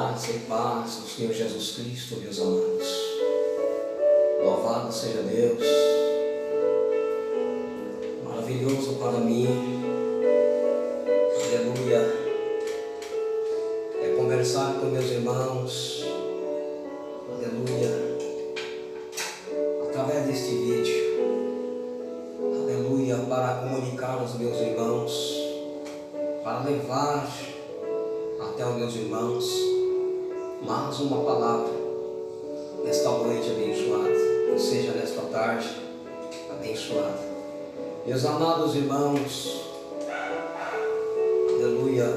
Graça e paz do Senhor Jesus Cristo, meus amados. Louvado seja Deus. Maravilhoso para mim, aleluia, é conversar com meus irmãos, aleluia, através deste vídeo, aleluia, para comunicar aos meus irmãos, para levar até os meus irmãos mais uma palavra nesta noite abençoada, ou seja, nesta tarde abençoada. Meus amados irmãos, aleluia,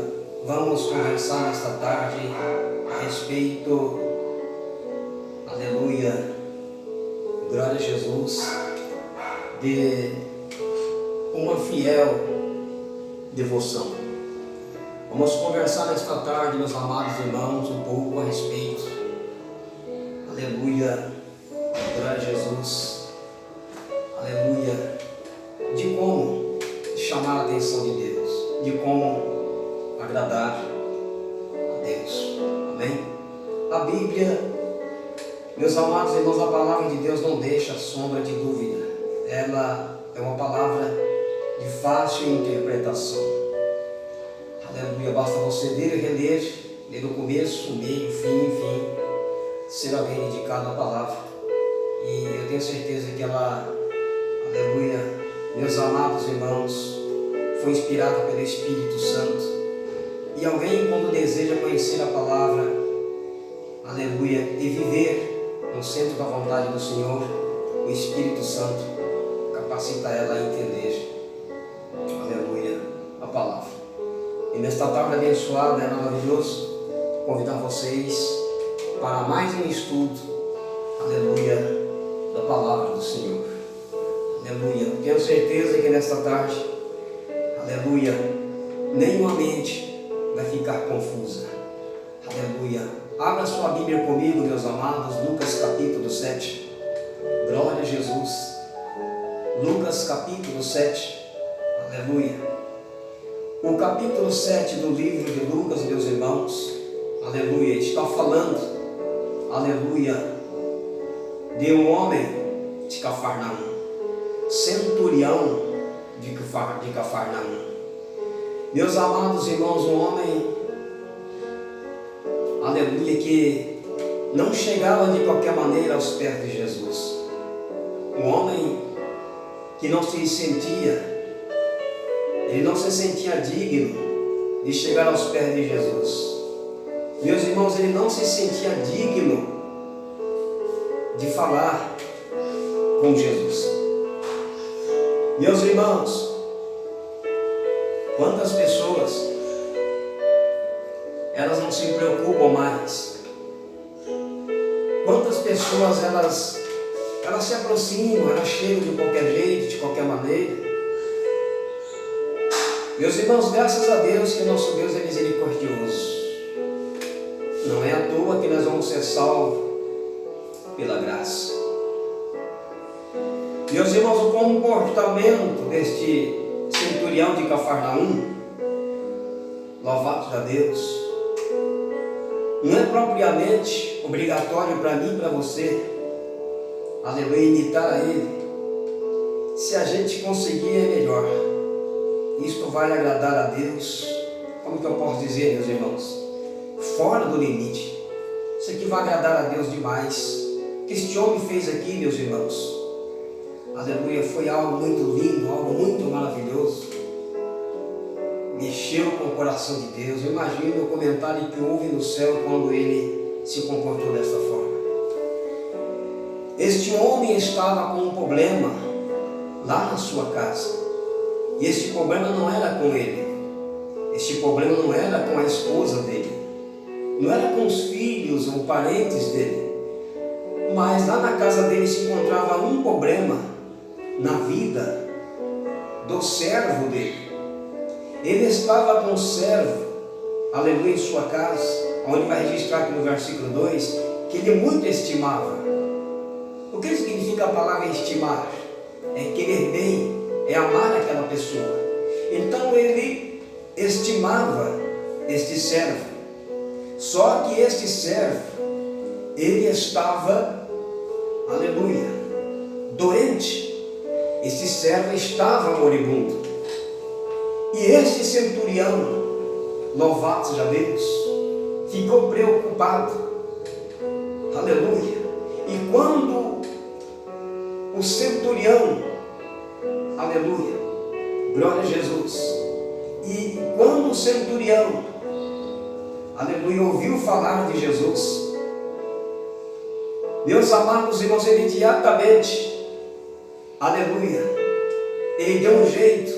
vamos conversar nesta tarde a respeito, aleluia, glória a Jesus, de uma fiel devoção. Vamos conversar nesta tarde, meus amados irmãos, um pouco a respeito, aleluia, glória a Jesus, aleluia, de como chamar a atenção de Deus, de como agradar a Deus, amém? A Bíblia, meus amados irmãos, a palavra de Deus não deixa sombra de dúvida, ela é uma palavra de fácil interpretação. Aleluia, basta você ler e reler, ler o começo, o meio, o fim, ser alguém dedicado à palavra. E eu tenho certeza que ela, aleluia, meus amados irmãos, foi inspirada pelo Espírito Santo. E alguém, quando deseja conhecer a palavra, aleluia, e viver no centro da vontade do Senhor, o Espírito Santo capacita ela a entender, aleluia, a palavra. E nesta tarde abençoada, é maravilhoso convidar vocês para mais um estudo, aleluia, da palavra do Senhor. Aleluia. Tenho certeza que nesta tarde, aleluia, nenhuma mente vai ficar confusa. Aleluia. Abra sua Bíblia comigo, meus amados, Lucas capítulo 7. Glória a Jesus. Lucas capítulo 7. Aleluia. O capítulo 7 do livro de Lucas, meus irmãos, aleluia, está falando, aleluia, de um homem de Cafarnaum, centurião de Cafarnaum. Meus amados irmãos, um homem, aleluia, que não chegava de qualquer maneira aos pés de Jesus. Um homem que não se sentia, ele não se sentia digno de chegar aos pés de Jesus. Meus irmãos, ele não se sentia digno de falar com Jesus. Meus irmãos, quantas pessoas elas não se preocupam mais? Quantas pessoas elas se aproximam, elas chegam de qualquer jeito, de qualquer maneira? Meus irmãos, graças a Deus que nosso Deus é misericordioso. Não é à toa que nós vamos ser salvos pela graça. Meus irmãos, o comportamento deste centurião de Cafarnaum, louvado a Deus, não é propriamente obrigatório para mim e para você, aleluia, imitar a ele. Se a gente conseguir é melhor. Isto vai agradar a Deus, como que eu posso dizer, meus irmãos? Fora do limite. Isso aqui vai agradar a Deus demais. O que este homem fez aqui, meus irmãos, aleluia, foi algo muito lindo, algo muito maravilhoso. Mexeu com o coração de Deus. Eu imagino o comentário que houve no céu quando ele se comportou desta forma. Este homem estava com um problema lá na sua casa. E este problema não era com ele. Este problema não era com a esposa dele. Não era com os filhos ou parentes dele. Mas lá na casa dele se encontrava um problema na vida do servo dele. Ele estava com o servo, aleluia, em sua casa, onde vai registrar aqui no versículo 2, que ele muito estimava. O que significa a palavra estimar? É querer bem, é amar aquela pessoa. Então ele estimava este servo. Só que este servo, ele estava, aleluia, doente. Este servo estava moribundo. E este centurião, louvado seja Deus, ficou preocupado. Aleluia. E quando o centurião, aleluia, glória a Jesus, e quando o centurião, aleluia, ouviu falar de Jesus, meus amados irmãos, imediatamente, aleluia, ele deu um jeito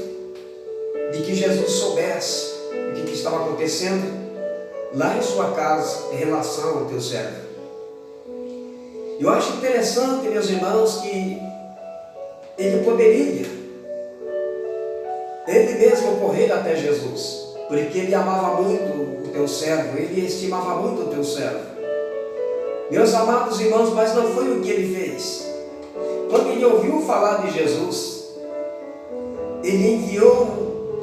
de que Jesus soubesse o que estava acontecendo lá em sua casa em relação ao teu servo. Eu acho interessante, meus irmãos, que ele poderia, ele mesmo correr até Jesus, porque ele amava muito o teu servo, ele estimava muito o teu servo. Meus amados irmãos, mas não foi o que ele fez. Quando ele ouviu falar de Jesus, ele enviou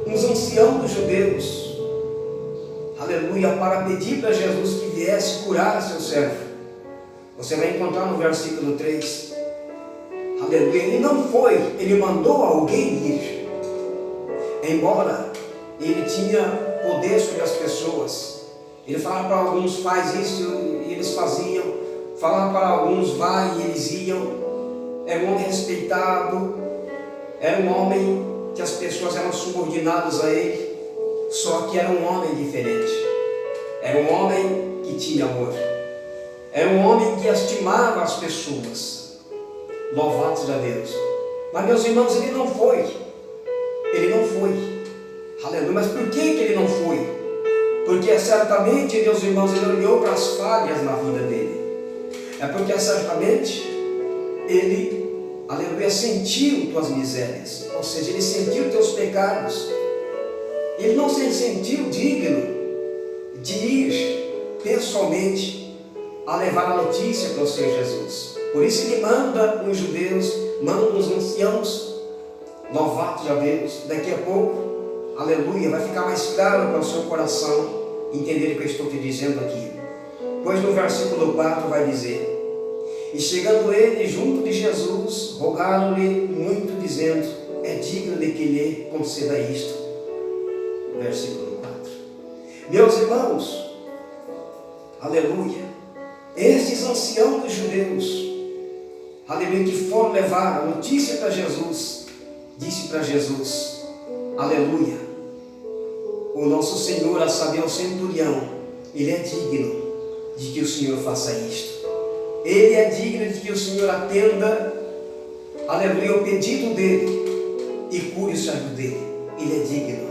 uns anciãos dos judeus, aleluia, para pedir para Jesus que viesse curar seu servo. Você vai encontrar no versículo 3, aleluia, ele não foi, ele mandou alguém ir, embora ele tinha poder sobre as pessoas. Ele falava para alguns, faz isso, e eles faziam, falava para alguns, vai, e eles iam. Era um homem respeitado, era um homem que as pessoas eram subordinadas a ele, só que era um homem diferente, era um homem que tinha amor, era um homem que estimava as pessoas. Louvado seja Deus. Mas meus irmãos, ele não foi, aleluia. Mas por que ele não foi? Porque certamente, meus irmãos, ele olhou para as falhas na vida dele. É porque certamente ele, aleluia, sentiu tuas misérias, ou seja, ele sentiu teus pecados. Ele não se sentiu digno de ir pessoalmente a levar a notícia para o Senhor Jesus. Por isso ele manda os judeus, manda os anciãos. Louvado seja Deus. Daqui a pouco, aleluia, vai ficar mais claro para o seu coração entender o que eu estou te dizendo aqui. Pois no versículo 4 vai dizer: e chegando ele junto de Jesus, rogaram-lhe muito, dizendo: é digno de que lhe conceda isto. Versículo 4. Meus irmãos, aleluia, estes anciãos dos judeus, aleluia, que foram levar a notícia para Jesus, disse para Jesus, aleluia, o nosso Senhor, a saber, o centurião, ele é digno de que o Senhor faça isto. Ele é digno de que o Senhor atenda, aleluia, o pedido dele e cure o servo dele. Ele é digno.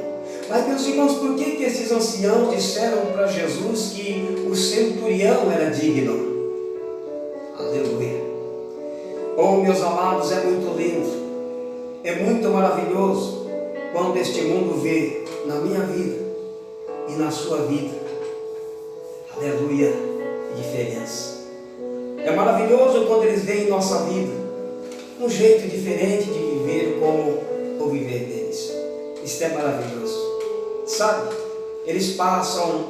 Mas, meus irmãos, por que esses anciãos disseram para Jesus que o centurião era digno? Aleluia. Oh, meus amados, é muito lindo, é muito maravilhoso quando este mundo vê na minha vida e na sua vida, aleluia, diferença. É maravilhoso quando eles veem em nossa vida um jeito diferente de viver como o viver deles. Isso é maravilhoso. Sabe, eles passam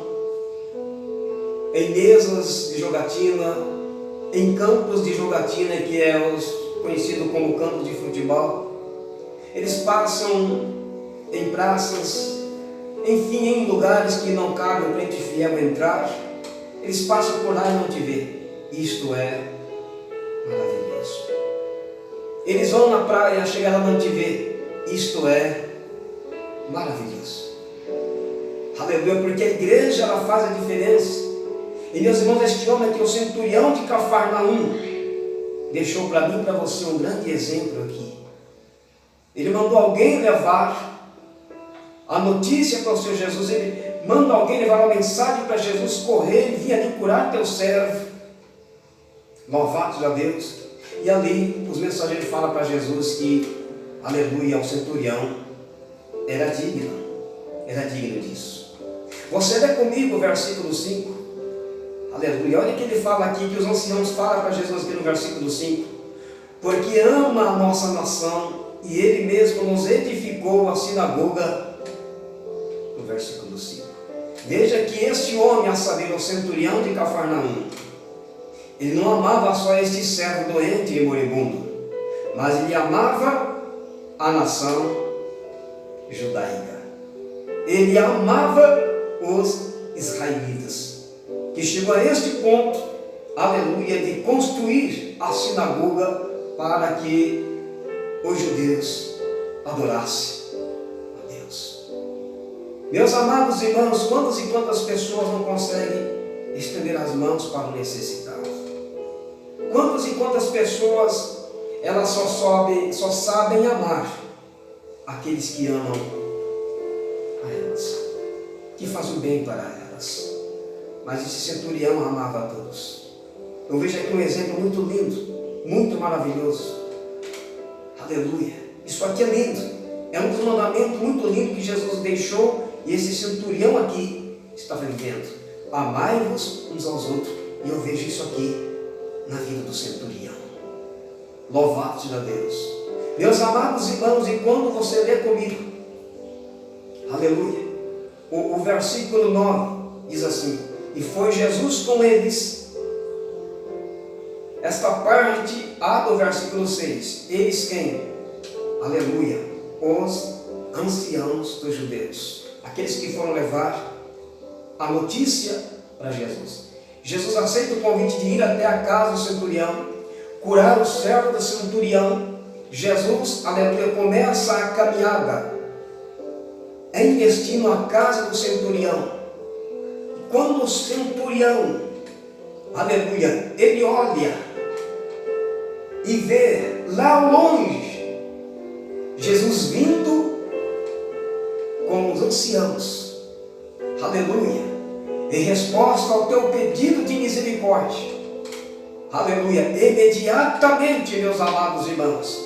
em mesas de jogatina, em campos de jogatina, que é conhecido como campos de futebol. Eles passam em praças, enfim, em lugares que não cabe o crente fiel entrar. Eles passam por lá e não te vê. Isto é maravilhoso. Eles vão na praia, chegam lá e não te vê. Isto é maravilhoso. Aleluia, porque a igreja, ela faz a diferença. E meus irmãos, este homem aqui, o centurião de Cafarnaum, deixou para mim e para você um grande exemplo aqui. Ele mandou alguém levar a notícia para o Senhor Jesus. Ele manda alguém levar uma mensagem para Jesus correr e vir ali curar teu servo. Louvado seja Deus. E ali os mensageiros falam para Jesus que, aleluia, o centurião era digno disso. Você lê comigo o versículo 5. Aleluia. Olha que ele fala aqui, que os anciãos falam para Jesus aqui no versículo 5. Porque ama a nossa nação e ele mesmo nos edificou a sinagoga. No versículo 5. Veja que este homem, a saber, o centurião de Cafarnaum, ele não amava só este servo doente e moribundo, mas ele amava a nação judaica. Ele amava os israelitas, que chegou a este ponto, aleluia, de construir a sinagoga para que os judeus adorassem a Deus. Meus amados irmãos, quantas e quantas pessoas não conseguem estender as mãos para o necessitado? Quantas e quantas pessoas elas só sabem amar aqueles que amam a elas, que fazem o bem para elas. Mas esse centurião amava a todos. Eu vejo aqui um exemplo muito lindo, muito maravilhoso. Aleluia. Isso aqui é lindo. É um dos mandamentos muito lindo que Jesus deixou e esse centurião aqui está vivendo. Amai-vos uns aos outros. E eu vejo isso aqui na vida do centurião. Louvado seja Deus. Meus amados irmãos, e quando você lê comigo, aleluia, o versículo 9 diz assim: e foi Jesus com eles. Esta parte A do versículo 6, eles quem? Aleluia, os anciãos dos judeus, aqueles que foram levar a notícia para Jesus. Jesus aceita o convite de ir até a casa do centurião, curar o servo do centurião. Jesus, aleluia, começa a caminhada em destino à casa do centurião. E quando o centurião, aleluia, ele olha e vê lá longe Jesus vindo com os anciãos, aleluia, em resposta ao teu pedido de misericórdia, aleluia, imediatamente, meus amados irmãos,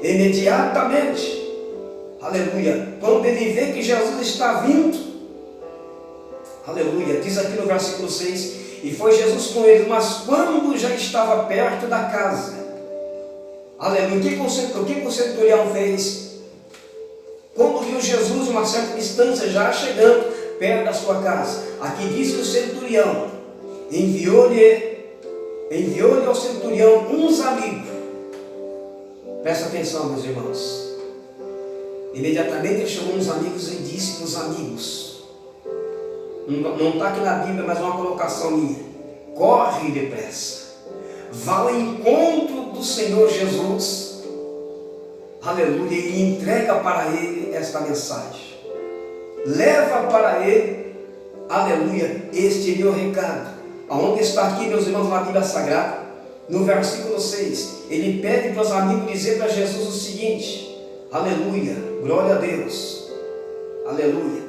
imediatamente, aleluia, quando ele vê que Jesus está vindo, aleluia, diz aqui no versículo 6, e foi Jesus com eles, mas quando já estava perto da casa, aleluia, o que o centurião fez? Quando viu Jesus uma certa distância, já chegando perto da sua casa, aqui diz que o centurião enviou-lhe ao centurião uns amigos. Presta atenção, meus irmãos. Imediatamente ele chamou uns amigos e disse para os amigos, não está aqui na Bíblia, mas é uma colocação minha: corre depressa, vá ao encontro do Senhor Jesus, aleluia, e entrega para ele esta mensagem. Leva para ele, aleluia, este meu recado. Aonde está aqui, meus irmãos, na Bíblia Sagrada, no versículo 6, ele pede para os amigos dizer para Jesus o seguinte, aleluia, glória a Deus, aleluia,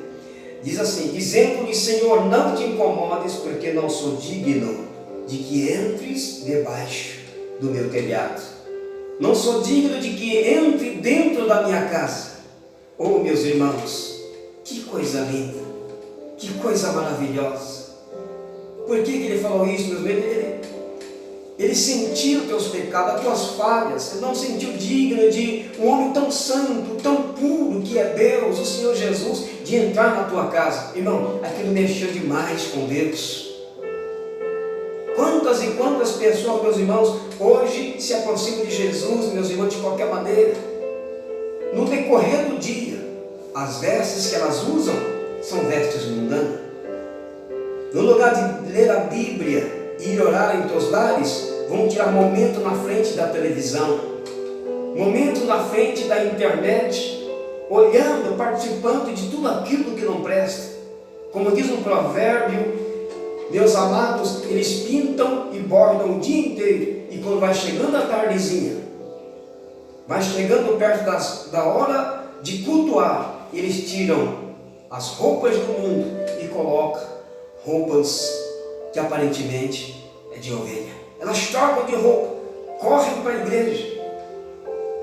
diz assim, dizendo-lhe: Senhor, não te incomodes, porque não sou digno de que entres debaixo do meu telhado, não sou digno de que entre dentro da minha casa. Oh, meus irmãos, que coisa linda, que coisa maravilhosa. Por que ele falou isso, meus irmãos? Ele sentiu teus pecados, as tuas falhas. Ele não sentiu digno de um homem tão santo, tão puro que é Deus, o Senhor Jesus, de entrar na tua casa. Irmão, aquilo mexeu demais com Deus. Quantas e quantas pessoas, meus irmãos, hoje se aproximam de Jesus, meus irmãos, de qualquer maneira. No decorrer do dia, as vestes que elas usam são vestes mundanas. No lugar de ler a Bíblia e ir orar em teus lares, vão tirar momento na frente da televisão, momento na frente da internet, olhando, participando de tudo aquilo que não presta. Como diz um provérbio, meus amados, eles pintam e bordam o dia inteiro, e quando vai chegando a tardezinha, vai chegando perto da hora de cultuar, eles tiram as roupas do mundo e colocam roupas que aparentemente é de ovelha. Elas trocam de roupa, correm para a igreja,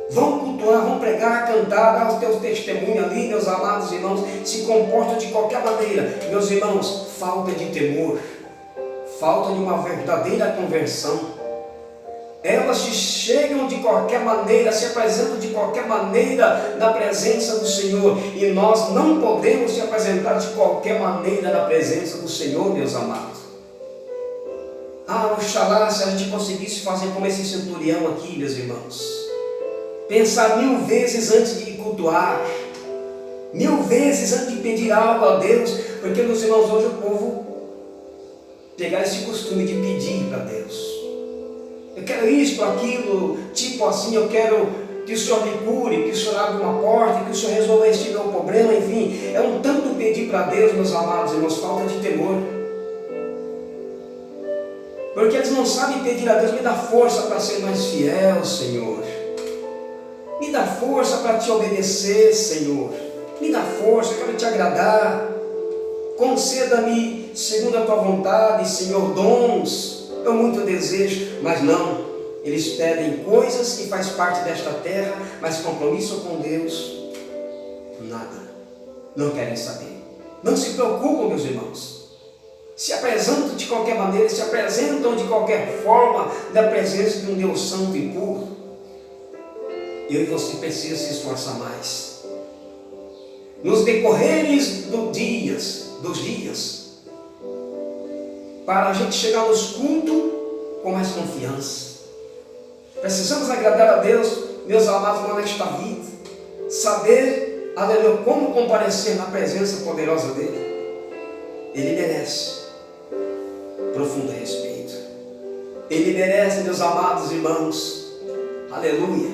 vão cultuar, vão pregar, cantar, dar os teus testemunhos ali, meus amados irmãos, se comportam de qualquer maneira. Meus irmãos, falta de temor, falta de uma verdadeira conversão. Elas chegam de qualquer maneira, se apresentam de qualquer maneira na presença do Senhor. E nós não podemos se apresentar de qualquer maneira na presença do Senhor, meus amados. Oxalá se a gente conseguisse fazer como esse centurião aqui, meus irmãos. Pensar 1000 vezes antes de cultuar. 1000 vezes antes de pedir algo a Deus. Porque, meus irmãos, hoje o povo pegar esse costume de pedir para Deus. Eu quero isto, aquilo, tipo assim, eu quero que o Senhor me cure, que o Senhor abra uma porta, que o Senhor resolva este meu problema, enfim. É um tanto pedir para Deus, meus amados irmãos, falta de temor. Porque eles não sabem pedir a Deus, me dá força para ser mais fiel, Senhor. Me dá força para te obedecer, Senhor. Me dá força, eu quero te agradar. Conceda-me, segundo a tua vontade, Senhor, dons. Eu muito desejo, mas não. Eles pedem coisas que faz parte desta terra, mas compromisso com Deus, nada. Não querem saber. Não se preocupam, meus irmãos. Se apresentam de qualquer maneira, se apresentam de qualquer forma da presença de um Deus santo e puro. Eu e você precisamos se esforçar mais. Nos decorreres dos dias, para a gente chegar nos cultos com mais confiança. Precisamos agradar a Deus, meus amados, nesta vida. Saber, aleluia, como comparecer na presença poderosa dEle. Ele merece profundo respeito. Ele merece, meus amados irmãos, aleluia,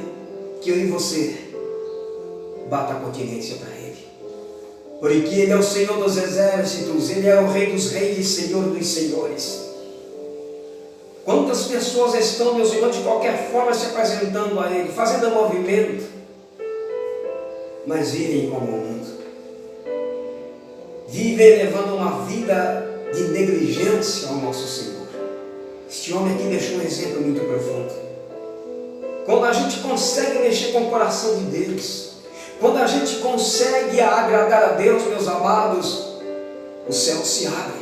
que eu e você bata a continência para Ele. Porque Ele é o Senhor dos exércitos, Ele é o Rei dos reis e Senhor dos senhores. Quantas pessoas estão, meus irmãos, de qualquer forma se apresentando a Ele, fazendo movimento, mas vivem como o mundo. Vivem levando uma vida de negligência ao nosso Senhor. Este homem aqui deixou um exemplo muito profundo. Quando a gente consegue mexer com o coração de Deus, quando a gente consegue agradar a Deus, meus amados, o céu se abre.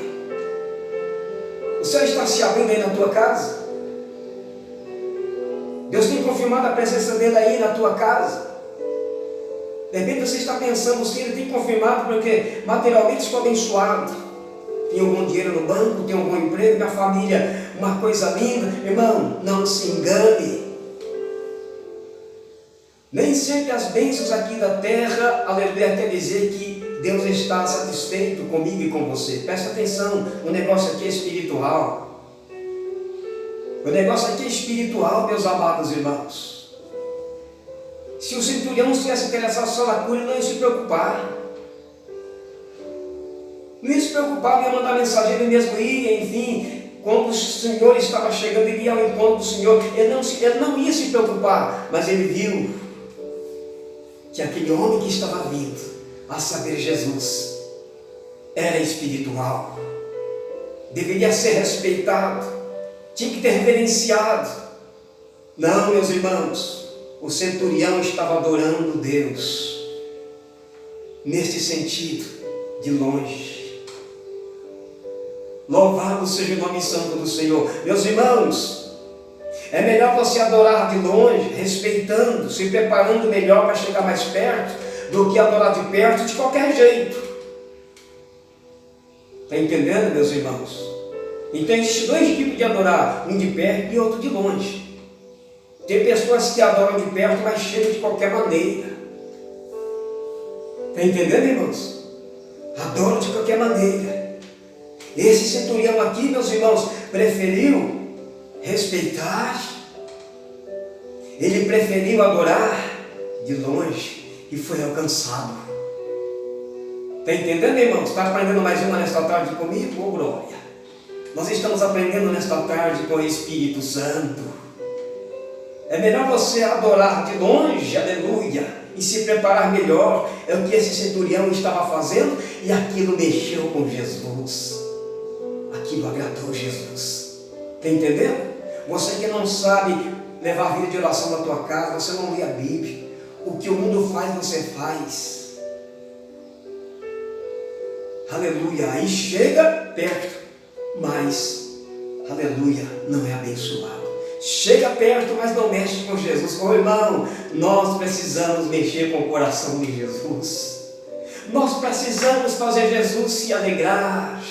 O céu está se abrindo aí na tua casa. Deus tem confirmado a presença dele aí na tua casa. De repente você está pensando, sim, Ele tem confirmado porque materialmente estou abençoado. Tenho algum dinheiro no banco, tenho algum emprego, minha família, uma coisa linda. Irmão, não se engane. Nem sempre as bênçãos aqui da terra, aleluia, quer dizer que Deus está satisfeito comigo e com você. Presta atenção, o negócio aqui é espiritual. O negócio aqui é espiritual, meus amados irmãos. Se o centurião estivesse interessado só na cura, ele não ia se preocupar. Não ia se preocupar, ia mandar mensageiro, ele mesmo ia, enfim. Quando o Senhor estava chegando, ele ia ao encontro do Senhor. Ele não ia se preocupar, mas ele viu que aquele homem que estava vindo, a saber, Jesus, era espiritual, deveria ser respeitado, tinha que ter reverenciado. Não, meus irmãos, o centurião estava adorando Deus, neste sentido, de longe. Louvado seja o nome santo do Senhor. Meus irmãos, é melhor você adorar de longe, respeitando, se preparando melhor para chegar mais perto, do que adorar de perto de qualquer jeito. Está entendendo, meus irmãos? Então existem 2 tipos de adorar, um de perto e outro de longe. Tem pessoas que adoram de perto, mas chegam de qualquer maneira. Está entendendo, irmãos? Adoram de qualquer maneira. Esse centurião aqui, meus irmãos, preferiu respeitar, ele preferiu adorar de longe e foi alcançado. Está entendendo, irmãos? Está aprendendo mais uma nesta tarde comigo? Oh, glória! Nós estamos aprendendo nesta tarde com o Espírito Santo. É melhor você adorar de longe, aleluia, e se preparar melhor. É o que esse centurião estava fazendo, e aquilo mexeu com Jesus. Aquilo agradou Jesus. Está entendendo? Você que não sabe levar a vida de oração na tua casa, você não lê a Bíblia. O que o mundo faz, você faz. Aleluia. Aí chega perto, mas, aleluia, não é abençoado. Chega perto, mas não mexe com Jesus. Oh, irmão, nós precisamos mexer com o coração de Jesus. Nós precisamos fazer Jesus se alegrar.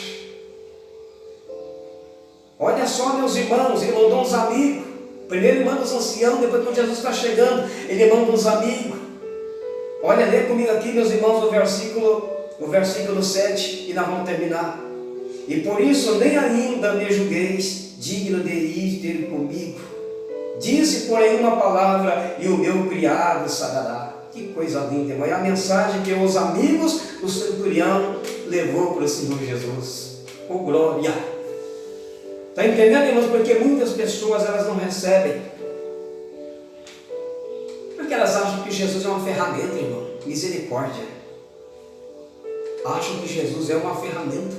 Olha só, meus irmãos, ele mandou uns amigos. Primeiro ele manda os anciãos, depois quando Jesus está chegando, ele manda uns amigos. Olha, lê comigo aqui, meus irmãos, o versículo 7, e nós vamos terminar. E por isso nem ainda me julgueis digno de ir ter comigo. Disse, porém, uma palavra, e o meu criado sarará. Que coisa linda, irmão. É a mensagem que os amigos do centurião levou para o Senhor Jesus. Oh, glória! Está entendendo, irmãos? Porque muitas pessoas, elas não recebem. Porque elas acham que Jesus é uma ferramenta, irmão. Misericórdia. Acham que Jesus é uma ferramenta.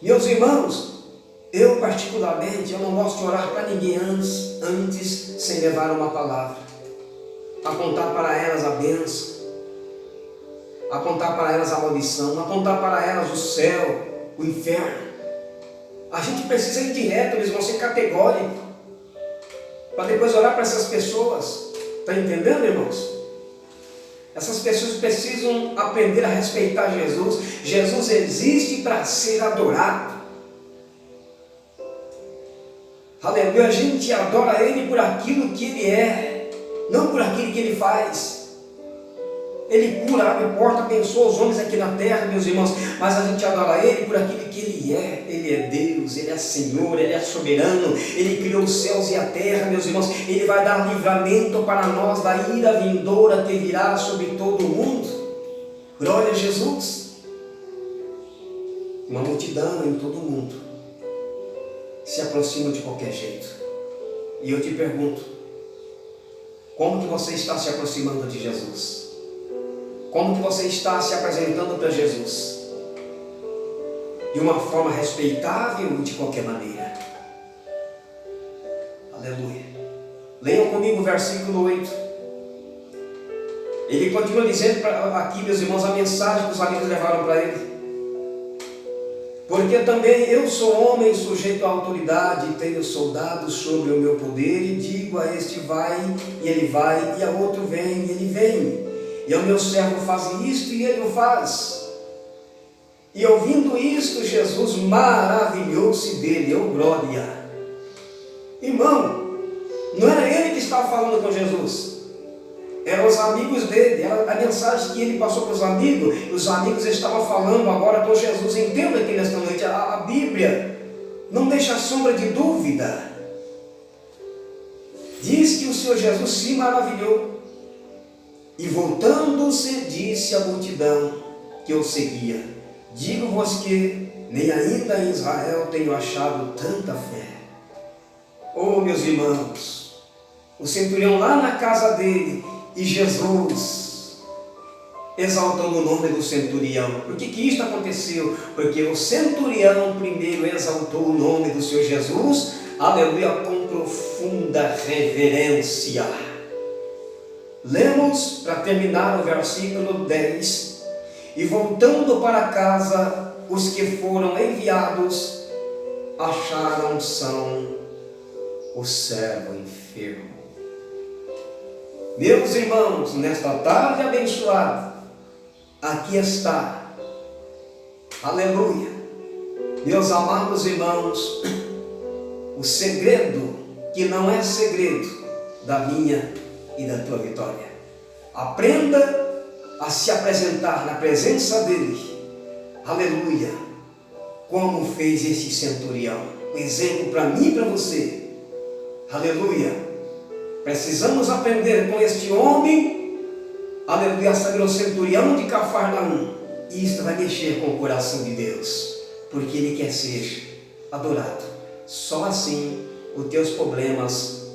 Meus irmãos, eu particularmente, eu não gosto de orar para ninguém antes sem levar uma palavra. Apontar para elas a bênção. Apontar para elas a maldição. Apontar para elas o céu, o inferno. A gente precisa ir direto, eles vão ser categóricos. Para depois orar para essas pessoas. Está entendendo, irmãos? Essas pessoas precisam aprender a respeitar Jesus. Jesus existe para ser adorado. Aleluia, a gente adora Ele por aquilo que Ele é, não por aquilo que Ele faz. Ele cura, abre porta, abençoa os homens aqui na terra, meus irmãos, mas a gente adora Ele por aquilo que Ele é. Ele é Deus, Ele é Senhor, Ele é soberano, Ele criou os céus e a terra, meus irmãos. Ele vai dar livramento para nós da ira vindoura que virá sobre todo o mundo. Glória a Jesus. Uma multidão em todo o mundo se aproxima de qualquer jeito. E eu te pergunto, como que você está se aproximando de Jesus? Como que você está se apresentando para Jesus? De uma forma respeitável ou de qualquer maneira? Aleluia. Leiam comigo o versículo 8. Ele continua dizendo aqui, meus irmãos, a mensagem que os amigos levaram para ele. Porque também eu sou homem sujeito à autoridade, tenho soldados sobre o meu poder, e digo a este vai, e ele vai, e a outro vem, e ele vem. E ao meu servo faz isto, e ele o faz. E ouvindo isto, Jesus maravilhou-se dele, oh glória. Irmão, não era ele que estava falando com Jesus. Eram os amigos dele, era a mensagem que ele passou para os amigos. Os amigos estavam falando agora com Jesus. Entenda aqui nesta noite, a Bíblia não deixa sombra de dúvida. Diz que o Senhor Jesus se maravilhou. E voltando-se, disse à multidão que o seguia: digo-vos que nem ainda em Israel tenho achado tanta fé. Oh, meus irmãos, o centurião lá na casa dele, e Jesus exaltando o nome do centurião. Por que isto aconteceu? Porque o centurião primeiro exaltou o nome do Senhor Jesus, aleluia, com profunda reverência. Lemos para terminar o versículo 10. E voltando para casa, os que foram enviados acharam são o servo enfermo. Meus irmãos, nesta tarde abençoada, aqui está, aleluia, meus amados irmãos, o segredo que não é segredo da minha e da tua vitória. Aprenda a se apresentar na presença dele, aleluia, como fez esse centurião. Um exemplo para mim e para você, aleluia. Precisamos aprender com este homem, aleluia, saber o centurião de Cafarnaum. E isto vai mexer com o coração de Deus, porque Ele quer ser adorado. Só assim os teus problemas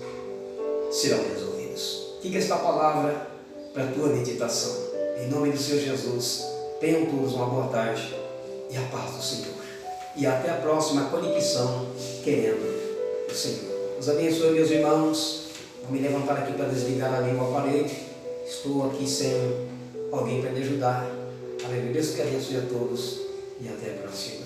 serão resolvidos. Fica esta palavra para a tua meditação. Em nome do Senhor Jesus, tenham todos uma boa tarde e a paz do Senhor. E até a próxima conexão, querendo o Senhor. Os abençoe, meus irmãos. Vou me levantar aqui para desligar ali o aparelho. Estou aqui sem alguém para me ajudar. Aleluia. Deus que abençoe a todos e até a próxima.